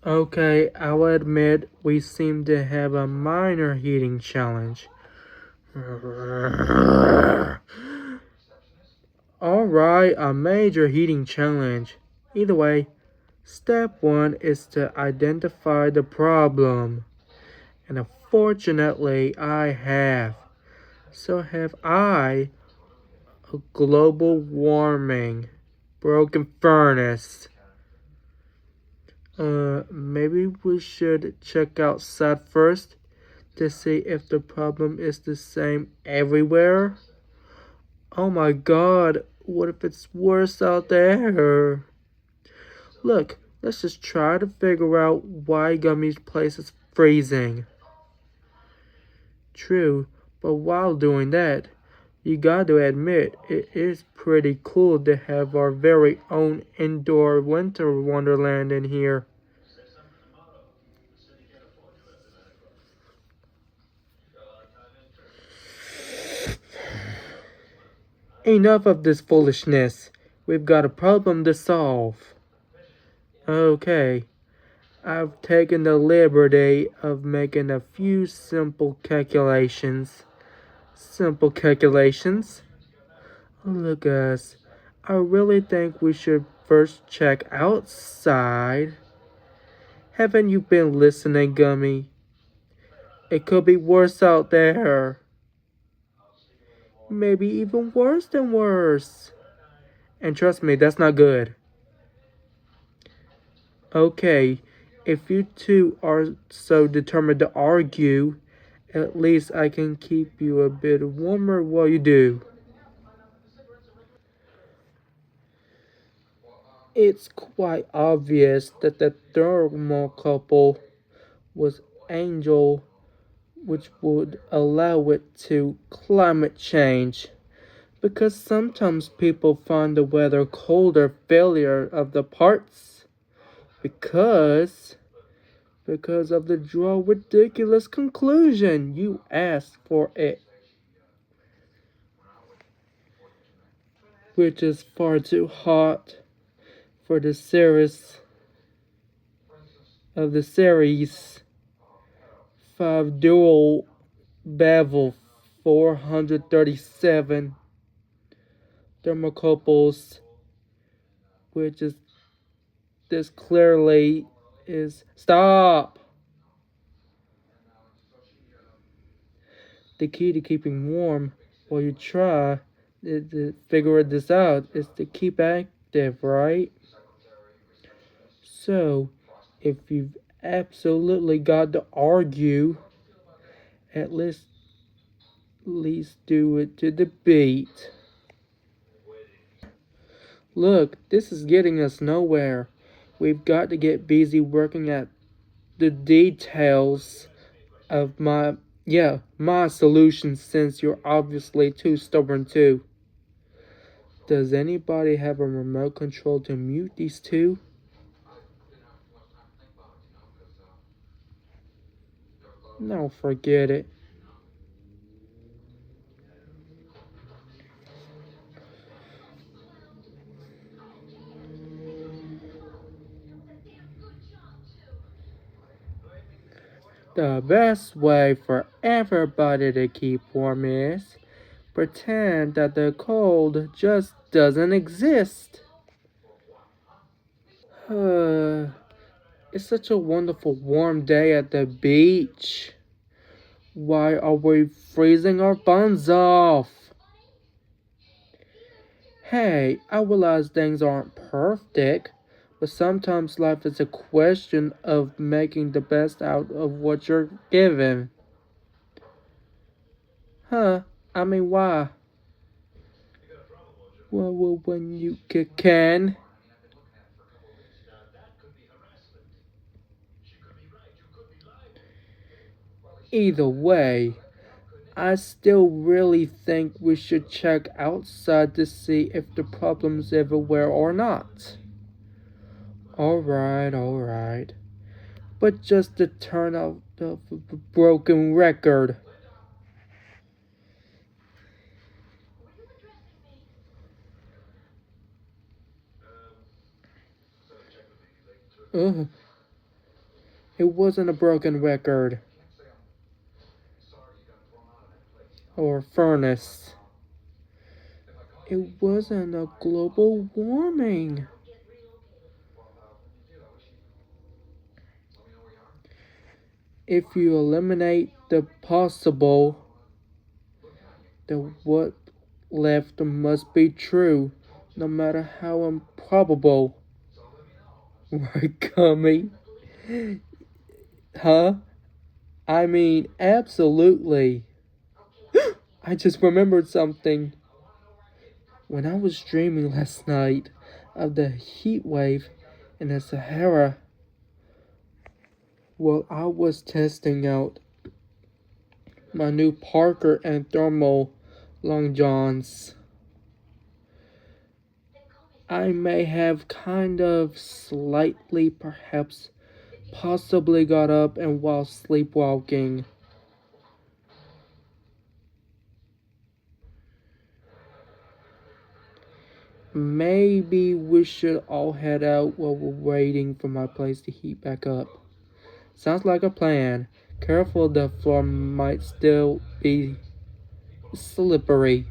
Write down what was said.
Okay, I'll admit we seem to have a minor heating challenge. Alright, a major heating challenge. Either way, step 1 is to identify the problem. And unfortunately, I have. So have I a global warming broken furnace. Maybe we should check outside first to see if the problem is the same everywhere. Oh my god, what if it's worse out there? Look, let's just try to figure out why Gummy's place is freezing. True, but while doing that, you got to admit it is pretty cool to have our very own indoor winter wonderland in here. Enough of this foolishness. We've got a problem to solve. Okay, I've taken the liberty of making a few simple calculations. Simple calculations? Look, us. I really think we should first check outside. Haven't you been listening, Gummy? It could be worse out there. Maybe even worse than worse. And trust me, that's not good. Okay, if you two are so determined to argue, at least I can keep you a bit warmer while you do. It's quite obvious that the thermocouple was Angel, which would allow it to climate change. Because sometimes people find the weather colder failure of the parts. Because of the draw ridiculous conclusion you asked for it, which is far too hot for the series 5 dual bevel 437 thermocouples, which is this clearly is stop. The key to keeping warm while you try to figure this out is to keep active, right? So, if you've absolutely got to argue, at least do it to the beat. Look, this is getting us nowhere. We've got to get busy working at the details of my solution since you're obviously too stubborn too. Does anybody have a remote control to mute these two? No, forget it. The best way for everybody to keep warm is pretend that the cold just doesn't exist. It's such a wonderful warm day at the beach. Why are we freezing our buns off? Hey, I realize things aren't perfect, but sometimes life is a question of making the best out of what you're given. Huh? I mean, why? Well, when you can. Either way, I still really think we should check outside to see if the problem's everywhere or not. Alright. But just to turn out the broken record. Uh, It wasn't a broken record or furnace. It wasn't a global warming. If you eliminate the possible, then what left must be true, no matter how improbable. Right, Gummy? Huh? I mean, absolutely. I just remembered something. When I was dreaming last night of the heat wave in the Sahara, while I was testing out my new Parker and thermal long johns, I may have kind of slightly, perhaps, possibly got up and while sleepwalking. Maybe we should all head out while we're waiting for my place to heat back up. Sounds like a plan. Careful, the floor might still be slippery.